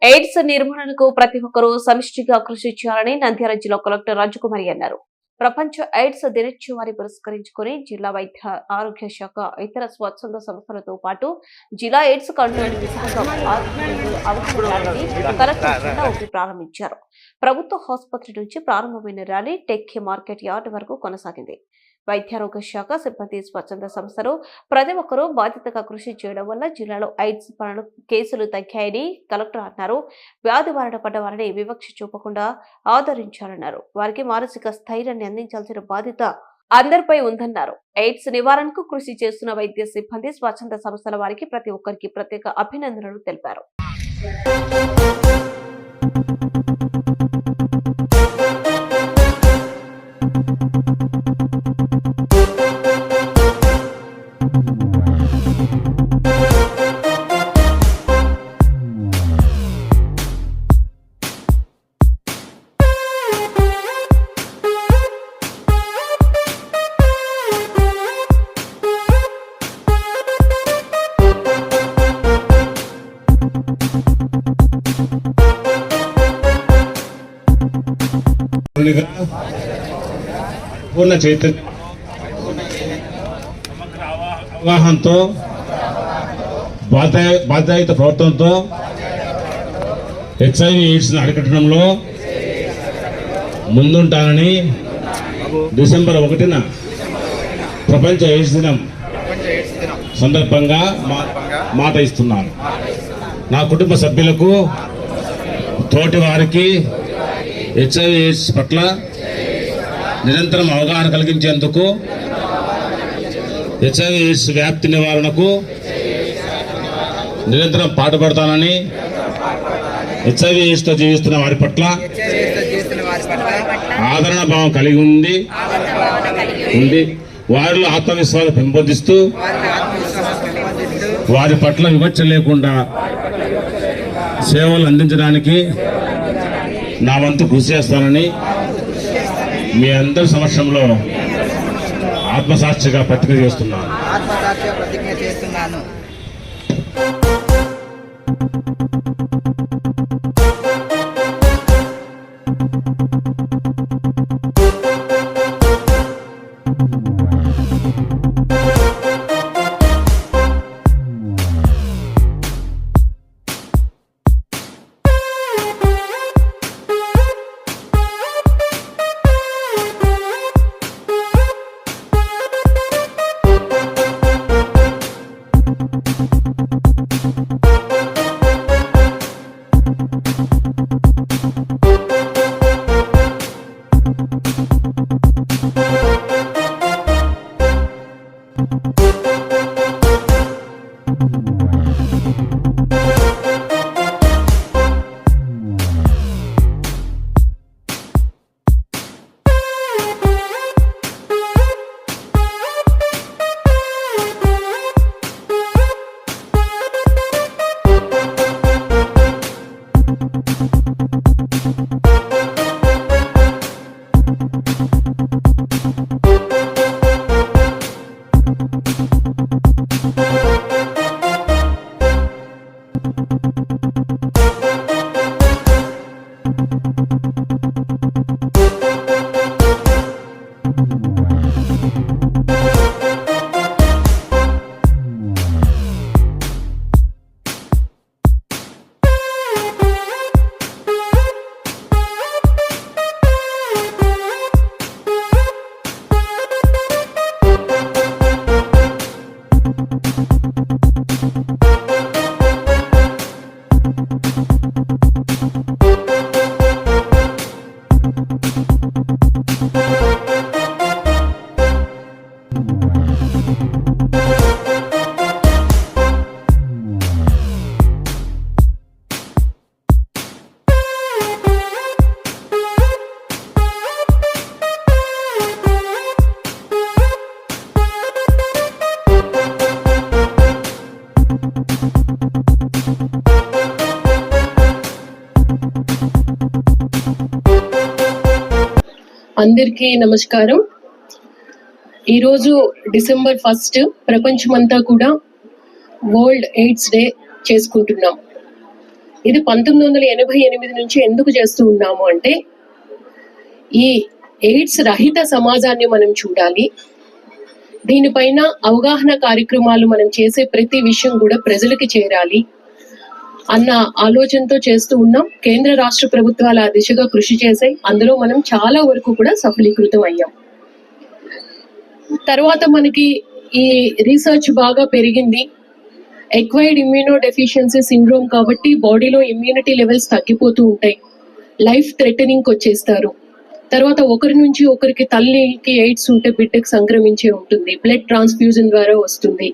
AIDS నిర్మూలనకు ప్రతి ఒక్కరూ సమిష్టిగా కృషి చేయాలని నంద్యాల జిల్లా కలెక్టర్ రాజకుమారి అన్నారు. ప్రపంచ ఎయిడ్స్ దినోత్సవాన్ని పురస్కరించుకుని జిల్లా వైద్య ఆరోగ్య శాఖ ఇతర స్వచ్ఛంద సంస్థలతో పాటు జిల్లా ఎయిడ్స్ కంట్రోల్ విభాగం అవగాహన ప్రారంభించారు. ప్రభుత్వ ఆసుపత్రి నుంచి ప్రారంభమైన ర్యాలీ టెక్కి మార్కెట్ యార్డ్ వరకు కొనసాగింది. వైద్యారోగ్య శాఖ సిబ్బంది స్వచ్ఛంద సంస్థలు ప్రతి ఒక్కరూ బాధ్యతగా కృషి చేయడం వల్ల జిల్లాలో ఎయిడ్స్ కేసులు తగ్గాయని కలెక్టర్ అన్నారు. వ్యాధి బారిన పడ్డ వారిని వివక్ష చూపకుండా ఆదరించాలన్నారు. వారికి మానసిక స్థైర్యాన్ని అందించాల్సిన బాధ్యత అందరిపై ఉందన్నారు. ఎయిడ్స్ నివారణకు కృషి చేస్తున్న వైద్య సిబ్బంది స్వచ్ఛంద సంస్థల వారికి ప్రతి ఒక్కరికి ప్రత్యేక అభినందనలు తెలిపారు. పూర్ణ చైతన్య అవగాహనతో బాధ్యత ప్రవర్తనతో హెచ్ఐవి ఎయిడ్స్ అరికట్టడంలో ముందుంటానని డిసెంబర్ 1న ప్రపంచ ఎయిడ్స్ దినం సందర్భంగా మాట ఇస్తున్నాను. నా కుటుంబ సభ్యులకు తోటి వారికి హెచ్ఐవి ఎయిడ్స్ పట్ల నిరంతరం అవగాహన కలిగించేందుకు హెచ్ఐవి ఎయిడ్స్ వ్యాప్తి నివారణకు నిరంతరం పాటుపడతానని హెచ్ఐవి ఎయిడ్స్తో జీవిస్తున్న వారి పట్ల ఆదరణ భావం కలిగి ఉండి వారిలో ఆత్మవిశ్వాసం పెంపొందిస్తూ వారి పట్ల వివక్ష లేకుండా సేవలు అందించడానికి నా వంతు కృషి చేస్తానని మీ అందరి సమక్షంలో ఆత్మసాక్షిగా ప్రతిజ్ఞ చేస్తున్నాను. అందరికీ నమస్కారం. ఈరోజు డిసెంబర్ 1 ప్రపంచమంతా కూడా వరల్డ్ ఎయిడ్స్ డే చేసుకుంటున్నాం. ఇది 1988 నుంచి ఎందుకు చేస్తూ ఉన్నాము అంటే, ఈ ఎయిడ్స్ రహిత సమాజాన్ని మనం చూడాలి. దీనిపైన అవగాహన కార్యక్రమాలు మనం చేసే ప్రతి విషయం కూడా ప్రజలకి చేరాలి అన్న ఆలోచనతో చేస్తూ ఉన్నాం. కేంద్ర రాష్ట్ర ప్రభుత్వాలు ఆ దిశగా కృషి చేశాయి. అందులో మనం చాలా వరకు కూడా సఫలీకృతం అయ్యాం. తర్వాత మనకి ఈ రీసెర్చ్ బాగా పెరిగింది. ఎక్వైర్డ్ ఇమ్యూనో డెఫిషియన్సీ సిండ్రోమ్ కాబట్టి బాడీలో ఇమ్యూనిటీ లెవెల్స్ తగ్గిపోతూ ఉంటాయి. లైఫ్ థ్రెటనింగ్ వచ్చేస్తారు. తర్వాత ఒకరి నుంచి ఒకరికి, తల్లికి ఎయిడ్స్ ఉంటే బిడ్డకి సంక్రమించే ఉంటుంది. బ్లడ్ ట్రాన్స్ఫ్యూజన్ ద్వారా వస్తుంది.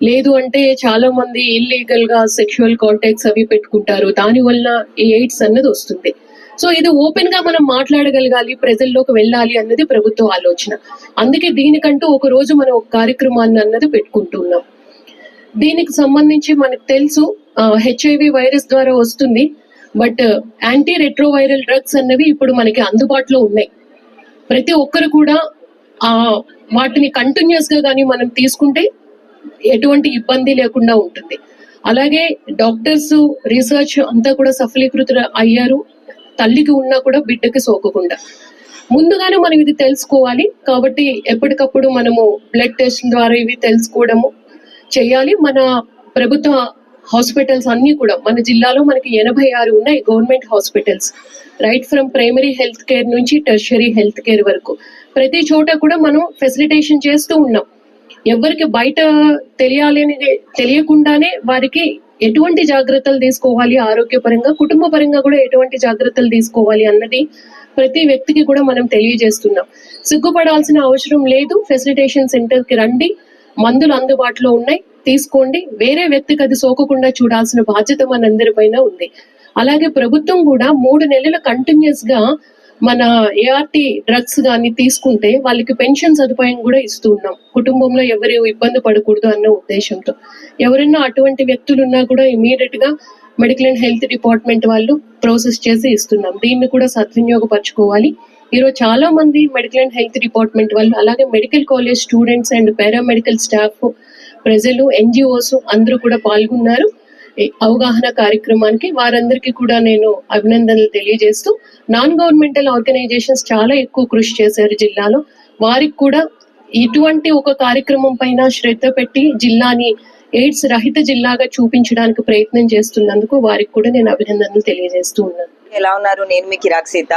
లేదు అంటే చాలా మంది ఇల్లీగల్ గా సెక్షువల్ కాంటాక్ట్స్ అవి పెట్టుకుంటారు. దాని వల్ల ఈ ఎయిడ్స్ అన్నది వస్తుంది. సో ఇది ఓపెన్ గా మనం మాట్లాడగలగాలి, ప్రజల్లోకి వెళ్ళాలి అన్నది ప్రభుత్వ ఆలోచన. అందుకే దీనికంటూ ఒక రోజు మనం ఒక కార్యక్రమాన్ని అన్నది పెట్టుకుంటున్నాం. దీనికి సంబంధించి మనకు తెలుసు హెచ్ఐవి వైరస్ ద్వారా వస్తుంది. బట్ యాంటీ రెట్రోవైరల్ డ్రగ్స్ అన్నవి ఇప్పుడు మనకి అందుబాటులో ఉన్నాయి. ప్రతి ఒక్కరు కూడా వాటిని కంటిన్యూస్ గా కానీ మనం తీసుకుంటే ఎటువంటి ఇబ్బంది లేకుండా ఉంటుంది. అలాగే డాక్టర్స్ రీసెర్చ్ అంతా కూడా సఫలీకృత అయ్యారు. తల్లికి ఉన్నా కూడా బిడ్డకి సోకకుండా ముందుగానే మనం ఇది తెలుసుకోవాలి. కాబట్టి ఎప్పటికప్పుడు మనము బ్లడ్ టెస్ట్ ద్వారా ఇవి తెలుసుకోవడము చేయాలి. మన ప్రభుత్వ హాస్పిటల్స్ అన్ని కూడా మన జిల్లాలో మనకి 86 ఉన్నాయి government hospitals. Right from primary health care నుంచి టెర్షరీ హెల్త్ కేర్ వరకు ప్రతి చోట కూడా మనం ఫెసిలిటేషన్ చేస్తూ ఉన్నాం. ఎవరికి బయట తెలియకుండానే వారికి ఎటువంటి జాగ్రత్తలు తీసుకోవాలి, ఆరోగ్యపరంగా కుటుంబ పరంగా కూడా ఎటువంటి జాగ్రత్తలు తీసుకోవాలి అన్నది ప్రతి వ్యక్తికి కూడా మనం తెలియజేస్తున్నాం. సిగ్గుపడాల్సిన అవసరం లేదు. ఫెసిలిటేషన్ సెంటర్ కి రండి, మందులు అందుబాటులో ఉన్నాయి, తీసుకోండి. వేరే వ్యక్తికి అది సోకకుండా చూడాల్సిన బాధ్యత మనందరిపైన ఉంది. అలాగే ప్రభుత్వం కూడా 3 నెలలు కంటిన్యూస్ గా మన ఏఆర్టీ డ్రగ్స్ గాని తీసుకుంటే వాళ్ళకి పెన్షన్ సదుపాయం కూడా ఇస్తూ ఉన్నాం. కుటుంబంలో ఎవరు ఇబ్బంది పడకూడదు అన్న ఉద్దేశంతో ఎవరైనా అటువంటి వ్యక్తులు ఉన్నా కూడా ఇమీడియట్ గా మెడికల్ అండ్ హెల్త్ డిపార్ట్మెంట్ వాళ్ళు ప్రాసెస్ చేసి ఇస్తున్నాం. దీన్ని కూడా సద్వినియోగపరచుకోవాలి. ఈరోజు చాలా మంది మెడికల్ అండ్ హెల్త్ డిపార్ట్మెంట్ వాళ్ళు, అలాగే medical college students and paramedical staff, ప్రజలు, ఎన్జిఓస్ అందరూ కూడా పాల్గొన్నారు ఈ అవగాహన కార్యక్రమానికి. వారందరికీ కూడా నేను అభినందనలు తెలియజేస్తూ, నాన్ గవర్నమెంటల్ ఆర్గనైజేషన్స్ చాలా ఎక్కువ కృషి చేశారు జిల్లాలో. వారికి కూడా ఇటువంటి ఒక కార్యక్రమం పైన శ్రద్ధ పెట్టి జిల్లాని ఎయిడ్స్ రహిత జిల్లాగా చూపించడానికి ప్రయత్నం చేస్తున్నందుకు వారికి కూడా నేను అభినందనలు తెలియజేస్తూ ఉన్నాను. ఎలా ఉన్నారు? నేను మీ కిరాక్ సీత.